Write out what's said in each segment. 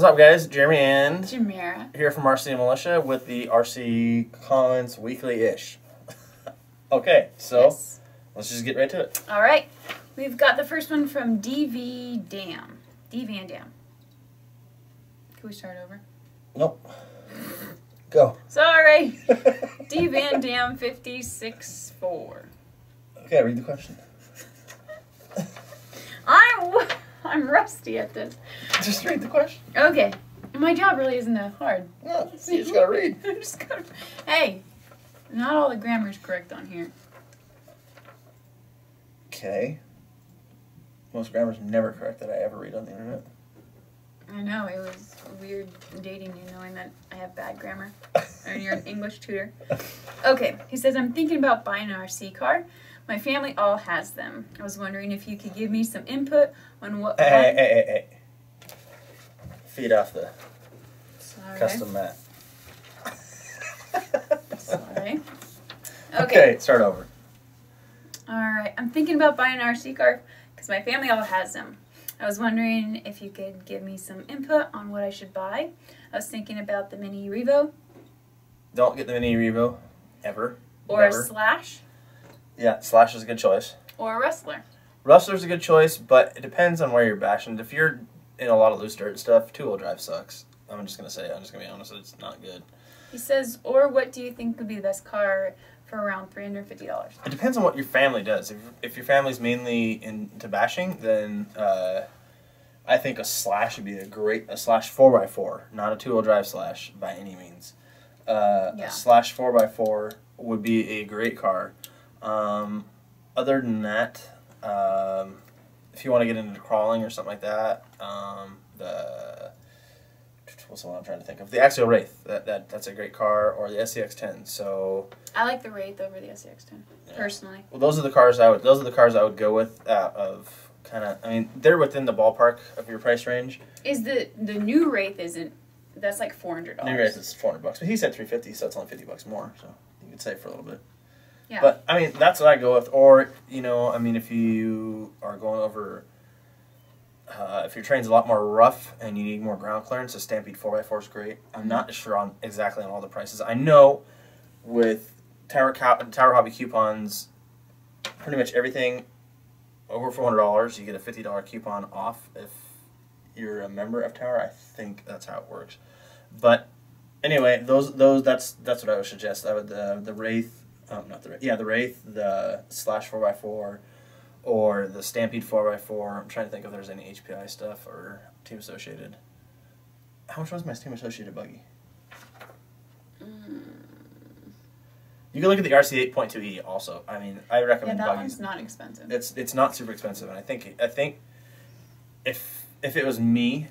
What's up, guys? Jeremy and Jamira here from RC Militia with the RC Comments Weekly-ish. Okay, so yes. Let's just get right to it. All right, we've got the first one from DV Dam. DV and Dam. Can we start over? Nope. Go. Sorry. D Van Dam 564. Okay, read the question. I'm rusty at this. Just read the question. Okay. My job really isn't that hard. No, you just gotta read. I just gotta. Hey, not all the grammar's correct on here. Okay. Most grammar's never correct that I ever read on the internet. I know, it was weird dating you knowing that I have bad grammar. And you're an English tutor. Okay, he says, I'm thinking about buying an RC car. My family all has them. I was wondering if you could give me some input on what... Hey. Feed off the Sorry. custom mat. Sorry. Okay, start over. Alright, I'm thinking about buying an RC car because my family all has them. I was wondering if you could give me some input on what I should buy. I was thinking about the mini E-Revo. Don't get the mini E-Revo, ever. Or Never. a Slash. Yeah, Slash is a good choice. Or a Wrestler. Wrestler's a good choice, but it depends on where you're bashing. If you're in a lot of loose dirt and stuff, two-wheel drive sucks. I'm just going to be honest, it's not good. He says, or what do you think would be the best car for around $350? It depends on what your family does. If your family's mainly into bashing, then I think a Slash would be a Slash 4x4, not a two-wheel drive Slash by any means. A Slash 4x4 would be a great car. Other than that, if you want to get into crawling or something like that, what's the one I'm trying to think of? The Axial Wraith. That's a great car, or the SCX-10. So I like the Wraith over the SCX-10 personally. Well, those are the cars I would go with. Of kind of, I mean, they're within the ballpark of your price range. Is the new Wraith isn't? That's like $400. New Wraith is $400, but he said $350, so it's only $50 more. So you could save for a little bit. Yeah. But I mean, that's what I go with. Or I mean, if you are going over. If your terrain's a lot more rough and you need more ground clearance, a Stampede 4x4 is great. I'm not sure exactly on all the prices. I know with Tower Hobby coupons, pretty much everything over $400, you get a $50 coupon off if you're a member of Tower. I think that's how it works. But anyway, that's what I would suggest. I would the Wraith, the Wraith, the Slash 4x4. Or the Stampede 4x4. I'm trying to think if there's any HPI stuff or Team Associated. How much was my Team Associated buggy? You can look at the RC 8.2E also. I mean, I recommend that buggies. One's not expensive. It's not super expensive, and I think if it was me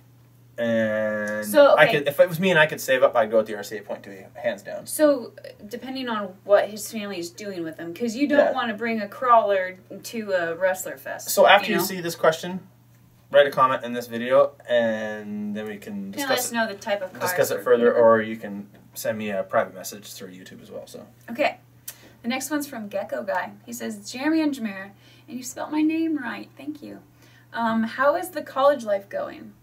and if it was me and I could save up, I'd go with the RC 8.2E, hands down. So, depending on what his family is doing with them, because you don't want to bring a crawler to a Wrestler Fest. So after you see this question, write a comment in this video, and then we can discuss let us know the type of car. Discuss it further, or you can send me a private message through YouTube as well. So okay, the next one's from Gecko Guy. He says, Jeremy and Jamira, and you spelled my name right. Thank you. How is the college life going?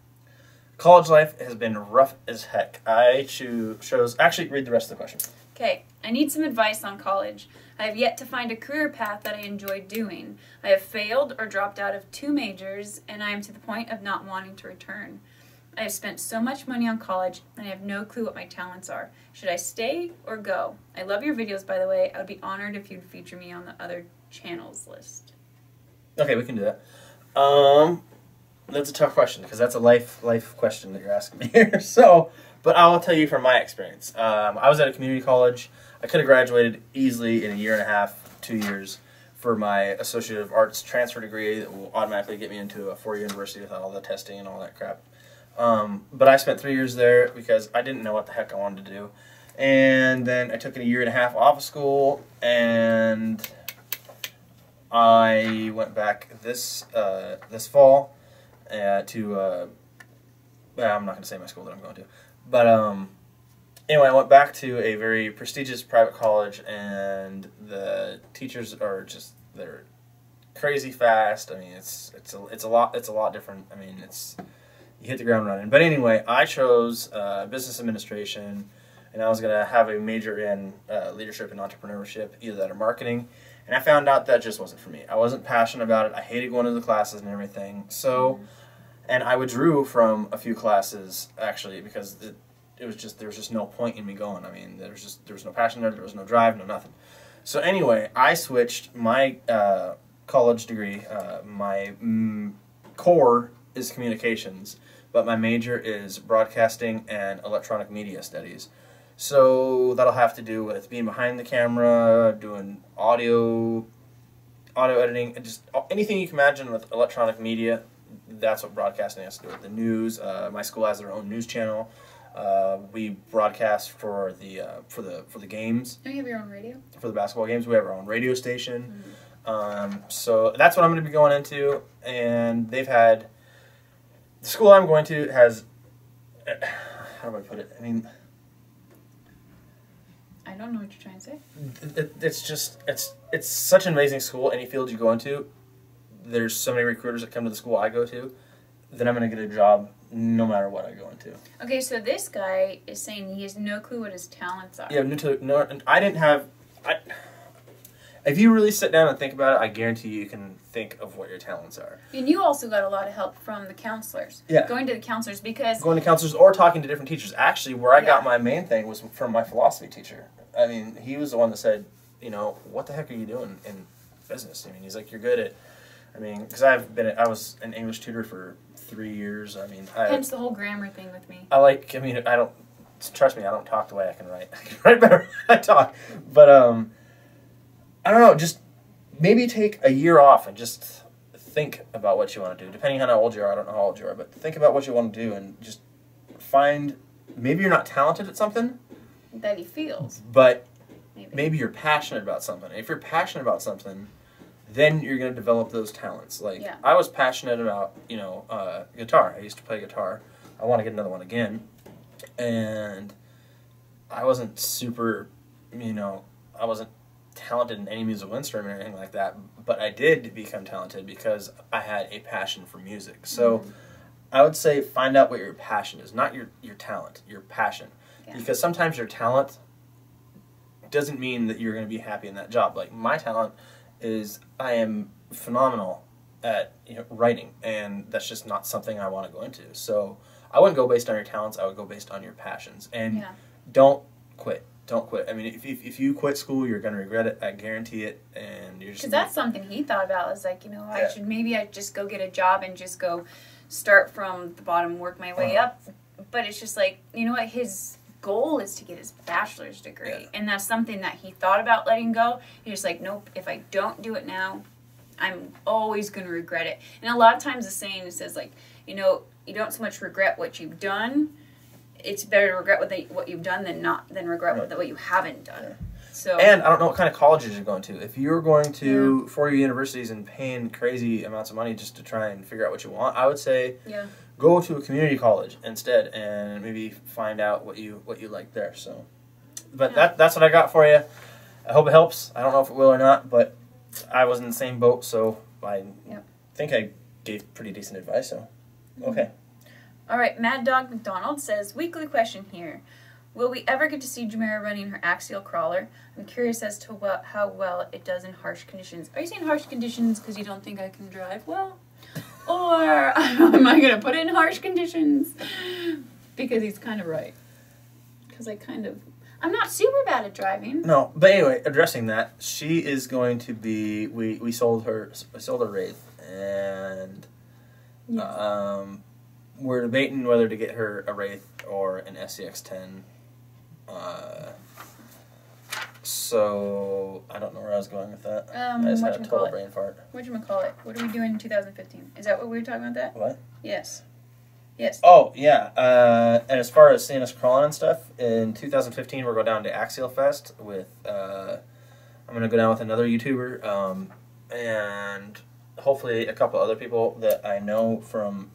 College life has been rough as heck. I chose... Actually, read the rest of the question. Okay. I need some advice on college. I have yet to find a career path that I enjoy doing. I have failed or dropped out of 2 majors, and I am to the point of not wanting to return. I have spent so much money on college, and I have no clue what my talents are. Should I stay or go? I love your videos, by the way. I would be honored if you'd feature me on the other channels list. Okay, we can do that. That's a tough question because that's a life question that you're asking me here. So, but I'll tell you from my experience. I was at a community college. I could have graduated easily in a year and a half, 2 years, for my Associate of Arts transfer degree that will automatically get me into a 4-year university without all the testing and all that crap. But I spent 3 years there because I didn't know what the heck I wanted to do. And then I took a year and a half off of school, and I went back this fall to I'm not going to say my school that I'm going to, but anyway, I went back to a very prestigious private college, and the teachers are they're crazy fast. I mean, it's a lot different. I mean, you hit the ground running. But anyway, I chose business administration, and I was going to have a major in leadership and entrepreneurship, either that or marketing. And I found out that just wasn't for me. I wasn't passionate about it. I hated going to the classes and everything. So, and I withdrew from a few classes, actually, because it was just, there was just no point in me going. I mean, there was no passion there, there was no drive, no nothing. So anyway, I switched my college degree. My core is communications, but my major is broadcasting and electronic media studies. So that'll have to do with being behind the camera, doing audio editing, and just anything you can imagine with electronic media. That's what broadcasting has to do with. The news. My school has their own news channel. We broadcast for the games. Don't you have your own radio? For the basketball games, we have our own radio station. So that's what I'm going to be going into. And they've had the school I'm going to has. How do I put it? I mean, I don't know what you're trying to say. It's such an amazing school. Any field you go into, there's so many recruiters that come to the school I go to, that I'm going to get a job no matter what I go into. Okay, so this guy is saying he has no clue what his talents are. Yeah, no, I didn't have. If you really sit down and think about it, I guarantee you can think of what your talents are. And you also got a lot of help from the counselors. Yeah. Going to the counselors because... Going to counselors or talking to different teachers. Actually, where I got my main thing was from my philosophy teacher. I mean, he was the one that said, you know, what the heck are you doing in business? I mean, he's like, you're good at... I mean, because I was an English tutor for 3 years. I mean... Hence the whole grammar thing with me. I don't... Trust me, I don't talk the way I can write. I can write better when I talk. But, I don't know, just maybe take a year off and just think about what you want to do. Depending on how old you are, I don't know how old you are, but think about what you want to do and just find, maybe you're not talented at something. That he feels. But maybe you're passionate about something. If you're passionate about something, then you're going to develop those talents. Like, I was passionate about, guitar. I used to play guitar. I want to get another one again. And I wasn't super, I wasn't talented in any musical instrument or anything like that, but I did become talented because I had a passion for music. So I would say find out what your passion is, not your talent, your passion. Yeah. Because sometimes your talent doesn't mean that you're going to be happy in that job. Like, my talent is I am phenomenal at writing, and that's just not something I want to go into. So I wouldn't go based on your talents, I would go based on your passions. And don't quit. Don't quit. I mean, if you quit school, you're going to regret it. I guarantee it. And you're just because that's something he thought about. Was like, I just go get a job and just go start from the bottom, work my way up. But it's just like, you know what? His goal is to get his bachelor's degree, and that's something that he thought about letting go. He's just like, nope. If I don't do it now, I'm always going to regret it. And a lot of times the saying says like, you don't so much regret what you've done. It's better to regret what you've done than regret what you haven't done. Yeah. So, and I don't know what kind of colleges you're going to. If you're going to four-year universities and paying crazy amounts of money just to try and figure out what you want, I would say go to a community college instead and maybe find out what you like there. So, but that's what I got for you. I hope it helps. I don't know if it will or not, but I was in the same boat, so I think I gave pretty decent advice. So, okay. All right, Mad Dog McDonald says, weekly question here. Will we ever get to see Jamera running her axial crawler? I'm curious as to how well it does in harsh conditions. Are you saying harsh conditions because you don't think I can drive well? Or am I going to put it in harsh conditions? Because he's kind of right. Because I'm not super bad at driving. No, but anyway, addressing that, she is going to be, we sold her Wraith, and we're debating whether to get her a Wraith or an SCX-10. So I don't know where I was going with that. I just had a total brain fart. Whatchamacallit? What are we doing in 2015? Is that what we were talking about that? What? Yes. Oh, yeah. And as far as seeing us crawling and stuff, in 2015 we're going down to Axial Fest with, I'm going to go down with another YouTuber, and hopefully a couple other people that I know from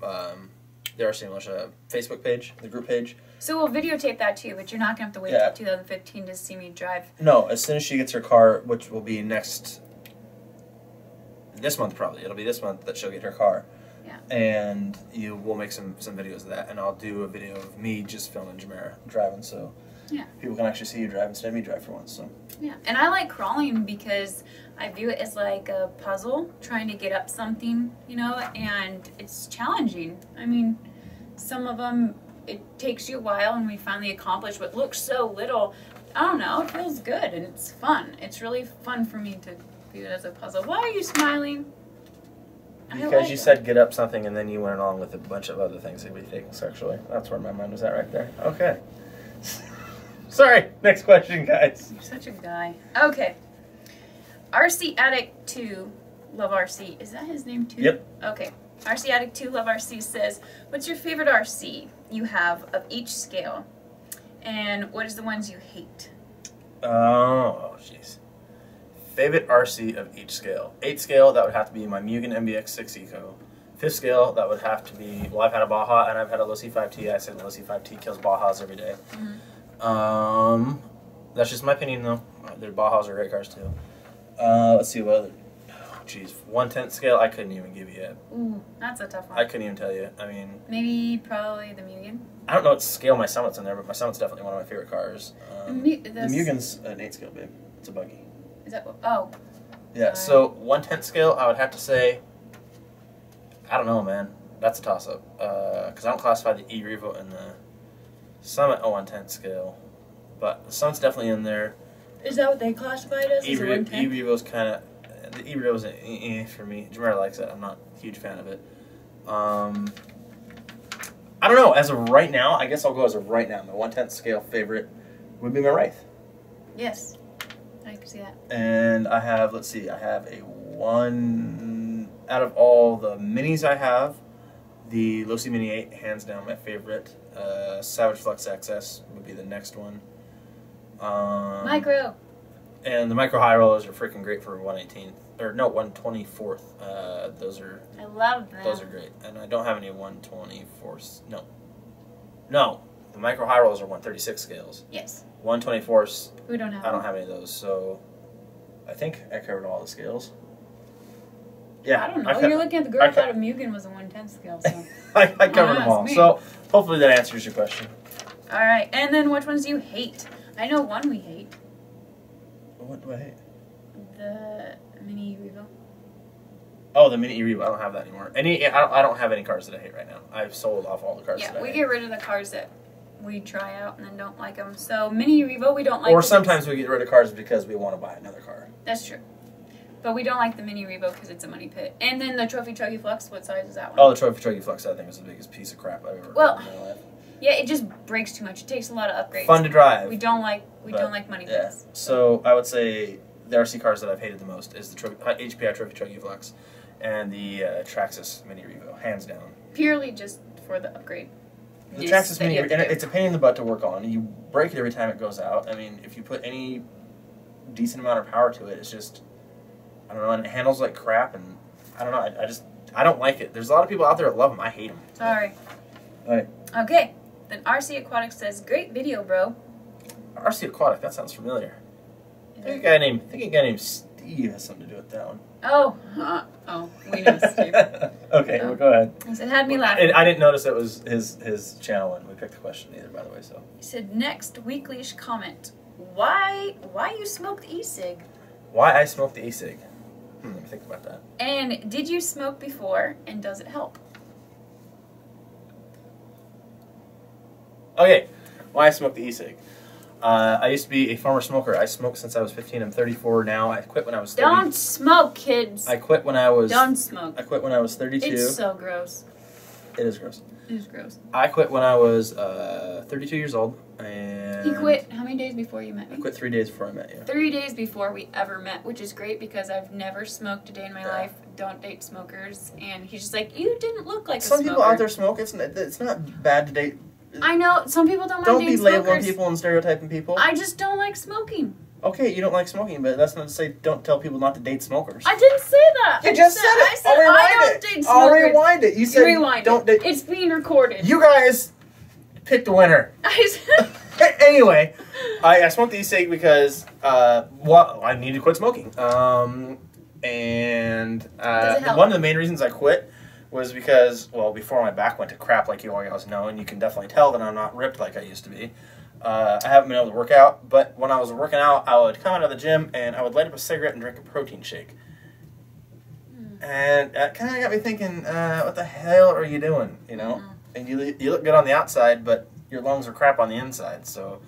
the RC Militia Facebook page, the group page. So we'll videotape that too, but you're not going to have to wait till 2015 to see me drive. No, as soon as she gets her car, which will be this month probably. It'll be this month that she'll get her car. Yeah. And we'll make some videos of that, and I'll do a video of me just filming Jamera driving, so yeah, people can actually see you drive instead of me drive for once. So yeah, and I like crawling because I view it as like a puzzle, trying to get up something, you know, and it's challenging. I mean, some of them it takes you a while, and we finally accomplish what looks so little. I don't know, it feels good and it's fun. It's really fun for me to view it as a puzzle. Why are you smiling? because you said get up something, and then you went along with a bunch of other things that would be taken sexually. That's where my mind was at right there. Okay. Sorry, next question, guys. You're such a guy. Okay. RC Addict 2, Love RC. Is that his name too? Yep. Okay. RC Addict 2, Love RC says, what's your favorite RC you have of each scale? And what is the ones you hate? Oh, jeez. Favorite RC of each scale. 8th scale, that would have to be my Mugen MBX6 Eco. 5th scale, that would have to be, well, I've had a Baja and I've had a Losi 5T. I said Losi 5T kills Bajas every day. Mm-hmm. That's just my opinion, though. Their Bajas are great cars, too. Let's see what other... Oh, jeez. 1/10 scale, I couldn't even give you yet. Ooh, that's a tough one. I couldn't even tell you. I mean... Maybe probably the Mugen. I don't know what scale my Summit's in there, but my Summit's definitely one of my favorite cars. The Mugen's an 8 scale, babe. It's a buggy. Is that what? Oh. Yeah, so 1/10 scale, I would have to say... I don't know, man. That's a toss-up. Because I don't classify the E-Revo and the Summit a 1/10 scale. But the Summit's definitely in there. Is that what they classified as? E-Revo's kind of... The E-Revo's an for me. Jamera likes it. I'm not a huge fan of it. I don't know. As of right now, I guess I'll go as of right now. My 1/10 scale favorite would be my Wraith. Yes. I can see that. And I have, let's see, I have a 1... Out of all the minis I have, the Losi Mini 8, hands down my favorite. Savage Flux XS would be the next one. Micro. And the Micro High Rollers are freaking great for 1/18th. Or no, 1/24th. Those are... I love them. Those are great. And I don't have any 1/24ths. No. No. The Micro High Rollers are 1/36 scales. Yes. 1/24ths. We don't have I don't have any of those, so I think I covered all the scales. Yeah. I don't know. You're looking at the girl I thought a Mugen was a 1/10 scale, so... I covered them all. Me. So hopefully that answers your question. Alright, and then which ones do you hate? I know one we hate. What do I hate? The Mini E-Revo. Oh, the Mini E-Revo. I don't have that anymore. I don't have any cars that I hate right now. I've sold off all the cars that I hate. Yeah, we get rid of the cars that we try out and then don't like them. So Mini E-Revo we don't like. Or sometimes we get rid of cars because we want to buy another car. That's true. But we don't like the Mini E-Revo because it's a money pit. And then the Trophy Chuggy Flux, what size is that one? Oh, the Trophy Chuggy Flux, I think, is the biggest piece of crap I've ever heard in my life. Yeah, it just breaks too much. It takes a lot of upgrades. Fun to drive. We don't like money pits. So I would say the RC cars that I've hated the most is the HPI Trophy Chuggy Flux and the Traxxas Mini Revo, hands down. Purely just for the upgrade. The Traxxas Mini Revo, and it's a pain in the butt to work on. You break it every time it goes out. I mean, if you put any decent amount of power to it, it's just, I don't know, and it handles like crap, and I don't know, I don't like it. There's a lot of people out there that love them. I hate them. Sorry. All right. Okay. Then RC Aquatic says, great video, bro. RC Aquatic, that sounds familiar. I think a guy named Steve has something to do with that one. Oh, we know Steve. Okay, well, go ahead. He said, had me laughing. I didn't notice it was his channel when we picked the question either, by the way. So he said, next Weeklyish comment. Why you smoke the e-cig? Why I smoke the e-cig? Let me think about that. And did you smoke before, and does it help? Okay, why I smoke the e-cig. I used to be a former smoker. I smoked since I was 15. I'm 34 now. I quit when I was 30. Don't smoke, kids. I quit when I was... Don't smoke. I quit when I was 32. It's so gross. It is gross. It is gross. I quit when I was 32 years old. And he quit how many days before you met me? I quit 3 days before I met you. 3 days before we ever met, which is great because I've never smoked a day in my life. Don't date smokers. And he's just like, you didn't look like a smoker. Some people out there smoke. It's not bad to date. I know. Some people don't Don't mind be dating labeling smokers. people and stereotyping people. I just don't like smoking. Okay, you don't like smoking, but that's not to say don't tell people not to date smokers. I didn't say that. You just said it. I said I'll rewind I don't it. date smokers. I'll rewind it. You said rewind don't date. It's being recorded. You guys picked the winner. Anyway, I smoked the e-cig because I needed to quit smoking. And one of the main reasons I quit was because, well, before my back went to crap, like you always know, and you can definitely tell that I'm not ripped like I used to be. I haven't been able to work out, but when I was working out, I would come out of the gym and I would light up a cigarette and drink a protein shake. And that kind of got me thinking, what the hell are you doing, you know? And you look good on the outside, but your lungs are crap on the inside. So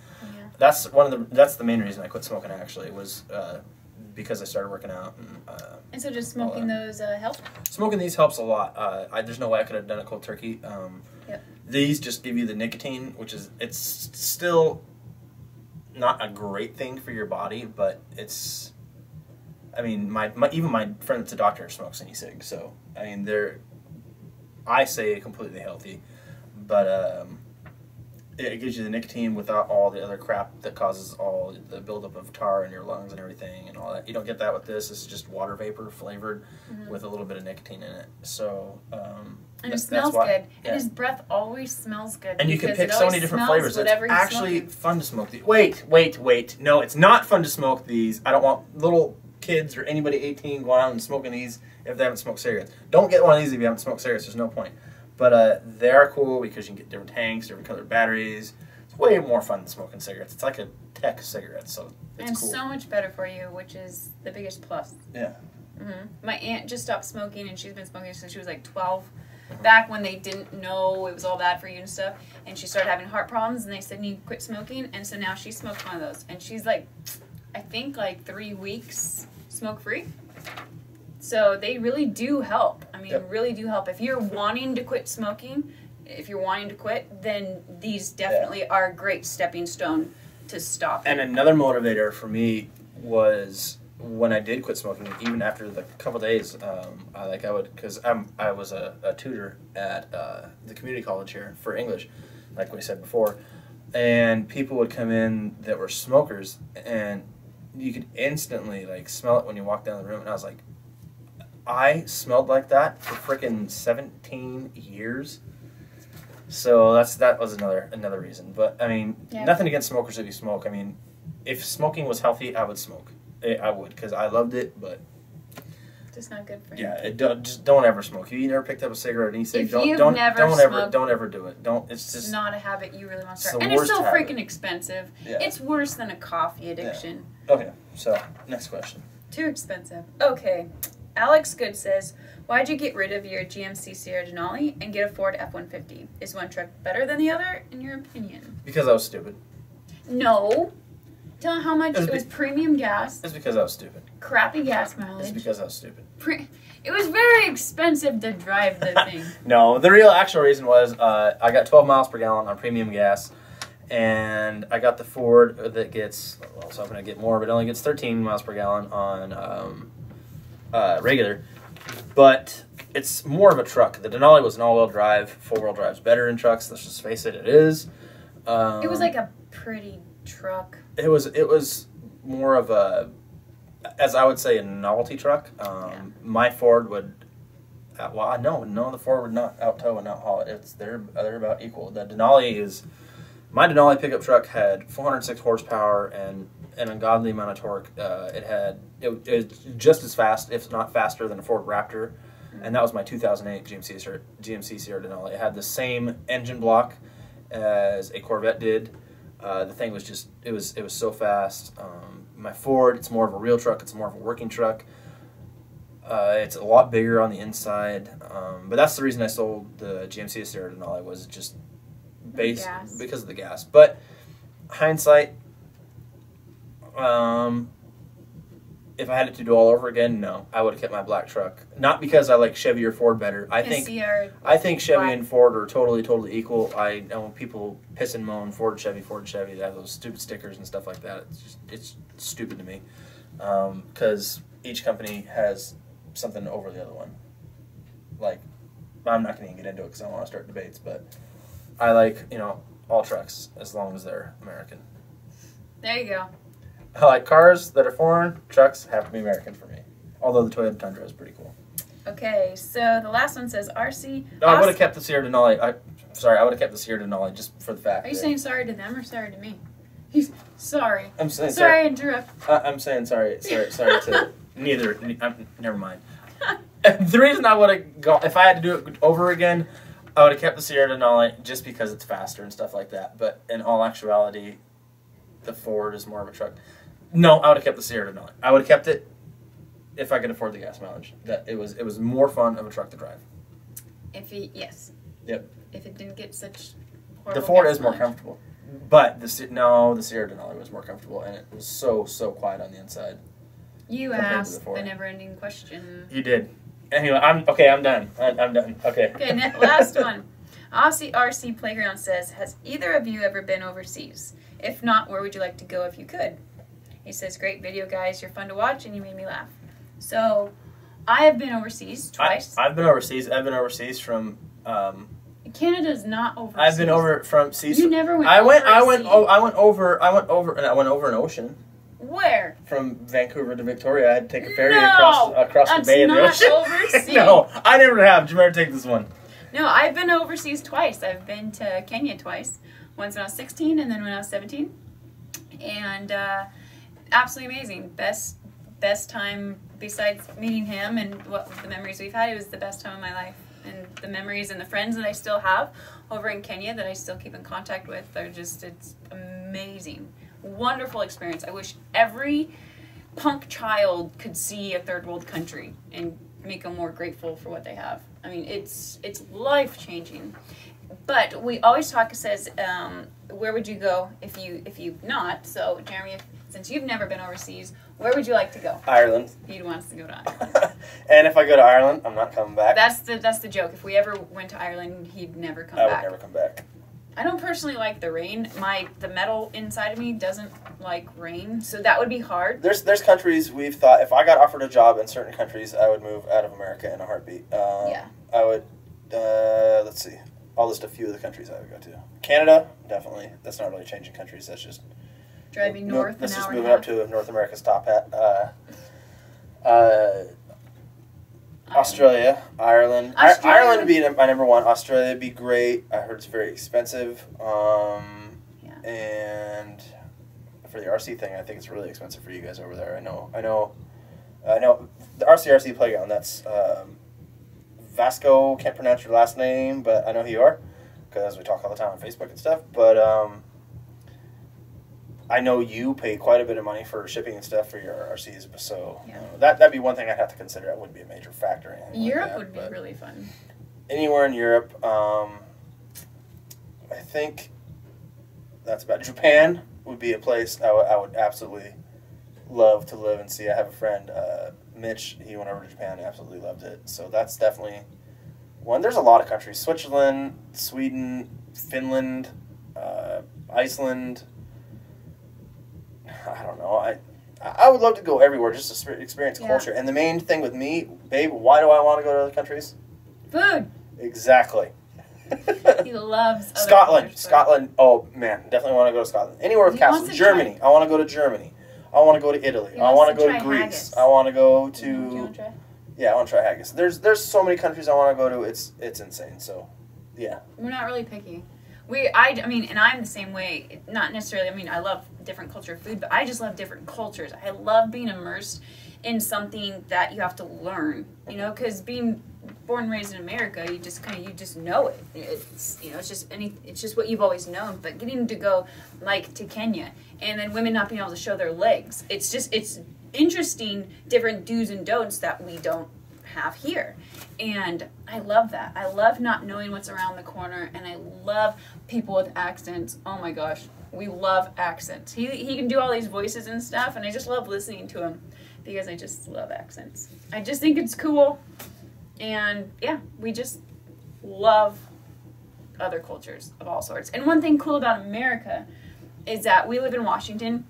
that's the main reason I quit smoking, actually, was because I started working out. And so just smoking those help? Smoking these helps a lot. There's no way I could have done it cold turkey. These just give you the nicotine, which is, it's still not a great thing for your body, but it's, I mean, even my friend that's a doctor smokes an e-cig, so, I mean, I say completely healthy, but it gives you the nicotine without all the other crap that causes all the buildup of tar in your lungs and everything and all that. You don't get that with this. It's just water vapor flavored with a little bit of nicotine in it. So, and it smells good. Yeah. And his breath always smells good. And you can pick so many different flavors. It's actually fun to smoke these. Wait. No, it's not fun to smoke these. I don't want little kids or anybody 18 going out and smoking these if they haven't smoked cigarettes. Don't get one of these if you haven't smoked cigarettes. There's no point. But they're cool because you can get different tanks, different colored batteries. It's way more fun than smoking cigarettes. It's like a tech cigarette, so it's cool. And so much better for you, which is the biggest plus. Yeah. My aunt just stopped smoking, and she's been smoking since she was like 12. Back when they didn't know it was all bad for you and stuff, and she started having heart problems, and they said, you need to quit smoking, and so now she smokes one of those. And she's like, I think like 3 weeks smoke-free. So they really do help. I mean, really do help. If you're wanting to quit smoking, then these definitely are a great stepping stone to stop. And another motivator for me was when I did quit smoking, even after the couple days, because I was a tutor at the community college here for English, like we said before, and people would come in that were smokers, and you could instantly like smell it when you walk down the room, and I was like, I smelled like that for frickin' 17 years. So that was another reason. But I mean, nothing against smokers if you smoke. I mean, if smoking was healthy, I would smoke. I would, because I loved it, but just not good for you. Yeah, just don't ever smoke. If you never picked up a cigarette and you say don't ever do it. It's just not a habit you really want to start. And it's so freaking expensive. Yeah. It's worse than a coffee addiction. Yeah. Okay, so next question. Too expensive. Okay. Alex Good says, why'd you get rid of your GMC Sierra Denali and get a Ford F-150? Is one truck better than the other, in your opinion? Because I was stupid. No. Tell him how much it was premium gas. It's because I was stupid. Crappy gas mileage. It's because I was stupid. It was very expensive to drive the thing. No, the actual reason was I got 12 miles per gallon on premium gas. And I got the Ford that gets, well, I was hoping to get more, but it only gets 13 miles per gallon on regular, but it's more of a truck. The Denali was an all-wheel drive. Four-wheel drive's better in trucks. Let's just face it, it is. It was like a pretty truck. It was more of a, as I would say, a novelty truck. My Ford would, no, the Ford would not out-tow and out-haul it. They're about equal. The Denali is, my Denali pickup truck had 406 horsepower and an ungodly amount of torque. It was just as fast, if not faster, than a Ford Raptor, and that was my 2008 GMC Sierra Denali. It had the same engine block as a Corvette did. The thing was just, it was so fast. My Ford, it's more of a real truck. It's more of a working truck. It's a lot bigger on the inside, but that's the reason I sold the GMC Sierra Denali, was just because of the gas. But hindsight, if I had it to do all over again, no, I would have kept my black truck. Not because I like Chevy or Ford better. I think Chevy and Ford are totally equal. I know people piss and moan Ford, Chevy. They have those stupid stickers and stuff like that. It's stupid to me, because each company has something over the other one. Like, I'm not going to get into it because I don't want to start debates, but I like, all trucks as long as they're American. There you go. I like cars that are foreign. Trucks have to be American for me. Although the Toyota Tundra is pretty cool. Okay, so the last one says RC. No, I would have kept the Sierra Denali. I would have kept the Sierra Denali just for the fact. Are you saying sorry to them or sorry to me? He's sorry. I'm saying sorry. I interrupt. I'm saying sorry to neither. Never mind. The reason I would have gone, if I had to do it over again, I would have kept the Sierra Denali just because it's faster and stuff like that. But in all actuality, the Ford is more of a truck. No, I would have kept the Sierra Denali. I would have kept it if I could afford the gas mileage. That it was more fun of a truck to drive. Yes. Yep. If it didn't get such horrible The Ford gas is more mileage. comfortable, but the Sierra Denali was more comfortable, and it was so quiet on the inside. You compared to the asked Ford. the never-ending question. You did. Anyway, I'm done. I'm done. Okay. Okay, last one. Aussie RC Playground says, has either of you ever been overseas? If not, where would you like to go if you could? He says, great video, guys. You're fun to watch, and you made me laugh. So, I have been overseas twice. I've been overseas. I've been overseas from. Canada's not overseas. I've been over from seas. You never went. I went over an ocean. Where? From Vancouver to Victoria. I had to take a ferry across the Bay of the Ocean. Overseas. No, I never have. Did you ever take this one? No, I've been overseas twice. I've been to Kenya twice. Once when I was 16 and then when I was 17. And absolutely amazing. Best time besides meeting him and what the memories we've had. It was the best time of my life. And the memories and the friends that I still have over in Kenya that I still keep in contact with are just, it's amazing. Wonderful experience. I wish every punk child could see a third world country and make them more grateful for what they have. I mean, it's life-changing. But we always talk, it says, where would you go if you've not? So, Jeremy, since you've never been overseas, where would you like to go? Ireland. He wants to go to Ireland. And if I go to Ireland, I'm not coming back. That's the joke. If we ever went to Ireland, he'd never come back. I would never come back. I don't personally like the rain. The metal inside of me doesn't like rain, so that would be hard. There's countries we've thought, if I got offered a job in certain countries, I would move out of America in a heartbeat. Yeah. I would, let's see, I'll list a few of the countries I would go to. Canada, definitely. That's not really changing countries. That's just driving north. That's an just hour moving and a up to North America's top hat. Australia, Ireland. Ireland would be my number one. Australia would be great. I heard it's very expensive. And for the RC thing, I think it's really expensive for you guys over there. I know. The RC Playground, that's Vasco. Can't pronounce your last name, but I know who you are because we talk all the time on Facebook and stuff. But I know you pay quite a bit of money for shipping and stuff for your RCs, so Yeah. That'd be one thing I'd have to consider. That wouldn't be a major factor. Or anything Europe like would be really fun. Anywhere in Europe, I think that's about. Japan would be a place I would absolutely love to live and see. I have a friend, Mitch. He went over to Japan, absolutely loved it. So that's definitely one. There's a lot of countries: Switzerland, Sweden, Finland, Iceland. I don't know. I would love to go everywhere just to experience culture. And the main thing with me, babe, why do I want to go to other countries? Food. Exactly. He loves other Scotland. cultures, Scotland. Oh, man. Definitely want to go to Scotland. Anywhere with He castles. wants to Germany. I want to go to Germany. I want to go to Italy. He I wants want to to go to try Greece. haggis. I want to go to... Do you want to try? Yeah, I want to try haggis. There's so many countries I want to go to. It's insane. So, yeah. We're not really picky. I mean, and I'm the same way. Not necessarily, I mean, I love different culture of food, but I just love different cultures. I love being immersed in something that you have to learn, you know, because being born and raised in America, you just know it. It's, you know, it's just what you've always known. But getting to go, like, to Kenya, and then women not being able to show their legs, it's interesting, different do's and don'ts that we don't have here. And I love that. I love not knowing what's around the corner, and I love people with accents. Oh my gosh, we love accents. He can do all these voices and stuff, and I just love listening to him because I just love accents. I just think it's cool, and yeah, we just love other cultures of all sorts. And one thing cool about America is that we live in Washington,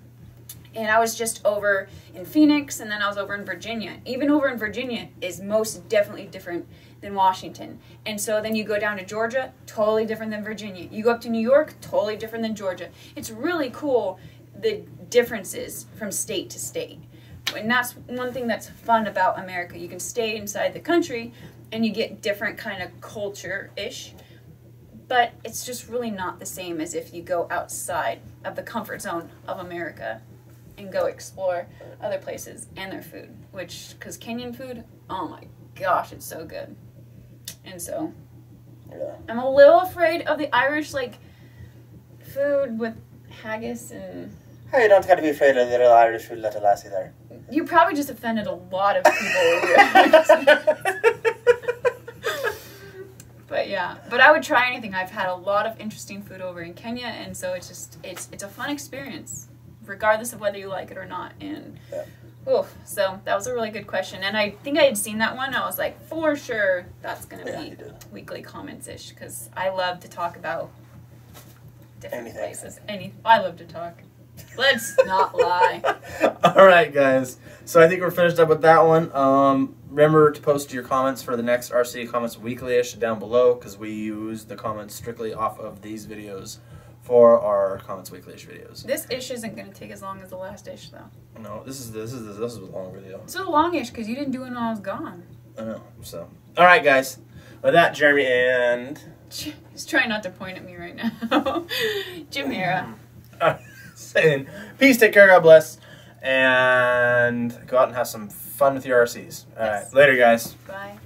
and I was just over in Phoenix, and then I was over in Virginia. Even over in Virginia is most definitely different than Washington. And so then you go down to Georgia, totally different than Virginia. You go up to New York, totally different than Georgia. It's really cool, the differences from state to state. And that's one thing that's fun about America. You can stay inside the country, and you get different kind of culture-ish. But it's just really not the same as if you go outside of the comfort zone of America and go explore other places and their food, because Kenyan food, oh my gosh, it's so good. And so, Yeah. I'm a little afraid of the Irish, like, food with haggis and... Hey, you don't got to be afraid of the little Irish food, little lassie there. You probably just offended a lot of people with your accent. But yeah, but I would try anything. I've had a lot of interesting food over in Kenya, and so it's just, it's a fun experience, regardless of whether you like it or not. And so that was a really good question. And I think I had seen that one. I was like, for sure, that's going to be Weekly Comments-ish, because I love to talk about different places. I love to talk. Let's not lie. All right, guys. So I think we're finished up with that one. Remember to post your comments for the next RC Comments Weeklyish down below, because we use the comments strictly off of these videos for our Comments Weeklyish videos. This ish isn't going to take as long as the last ish, though. No, this is a long video. It's a long-ish because you didn't do it when I was gone. I know. So, all right, guys. With that, Jeremy and He's trying not to point at me right now. Jamira. Saying peace, take care, God bless, and go out and have some fun with your RCs. All right, later, guys. Bye.